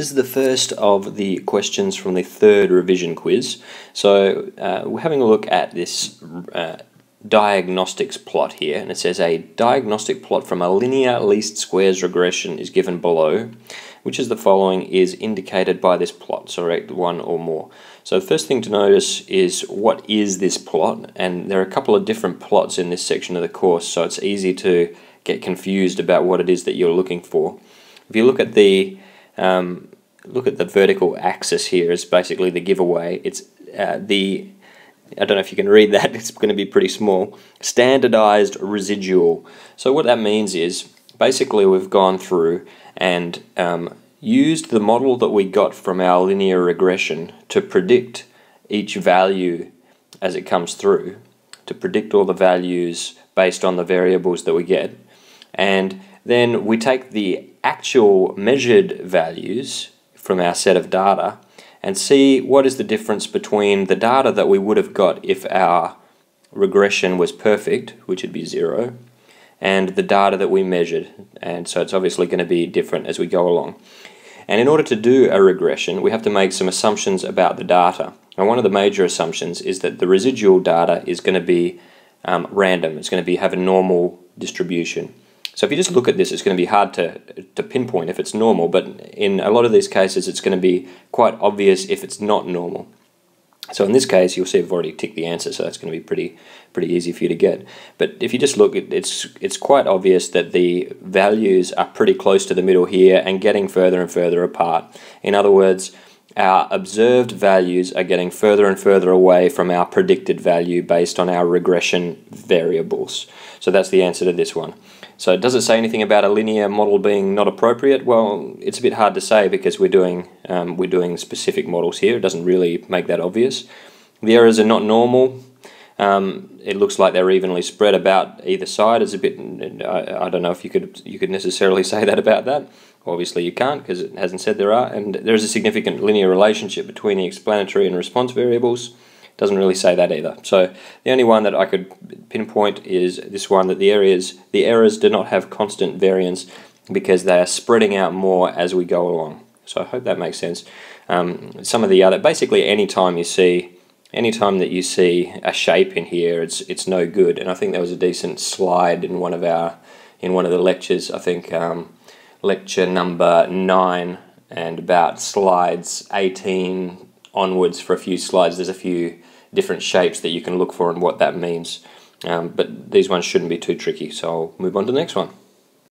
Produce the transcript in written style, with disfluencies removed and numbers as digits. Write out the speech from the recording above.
This is the first of the questions from the third revision quiz. So we're having a look at this diagnostics plot here, and it says a diagnostic plot from a linear least squares regression is given below. Which is the following is indicated by this plot, so select one or more. So the first thing to notice is what is this plot, and there are a couple of different plots in this section of the course, so it's easy to get confused about what it is that you're looking for. If you look at the vertical axis here, is basically the giveaway. It's I don't know if you can read that, it's going to be pretty small. Standardized residual. So what that means is, basically we've gone through and used the model that we got from our linear regression to predict each value as it comes through, to predict all the values based on the variables that we get. And then we take the actual measured values from our set of data and see what is the difference between the data that we would have got if our regression was perfect, which would be 0, and the data that we measured. And so it's obviously going to be different as we go along. And in order to do a regression, we have to make some assumptions about the data. And one of the major assumptions is that the residual data is going to be random. It's going to have a normal distribution. So if you just look at this, it's going to be hard to pinpoint if it's normal, but in a lot of these cases it's going to be quite obvious if it's not normal. So in this case, you'll see I've already ticked the answer, so that's going to be pretty easy for you to get. But if you just look, it's quite obvious that the values are pretty close to the middle here and getting further and further apart. In other words, our observed values are getting further and further away from our predicted value based on our regression variables. So that's the answer to this one. So does it say anything about a linear model being not appropriate? Well, it's a bit hard to say because we're doing specific models here. It doesn't really make that obvious. The errors are not normal. It looks like they're evenly spread about either side. It's a bit. I don't know if you could necessarily say that about that. Obviously you can't because it hasn't said there are. And there is a significant linear relationship between the explanatory and response variables. Doesn't really say that either. So the only one that I could pinpoint is this one, that the errors do not have constant variance because they are spreading out more as we go along. So I hope that makes sense. Some of the other, basically anytime that you see a shape in here, it's no good. And I think there was a decent slide in one of the lectures, I think lecture number 9, and about slides 18 onwards for a few slides, there's a few different shapes that you can look for and what that means. But these ones shouldn't be too tricky, so I'll move on to the next one.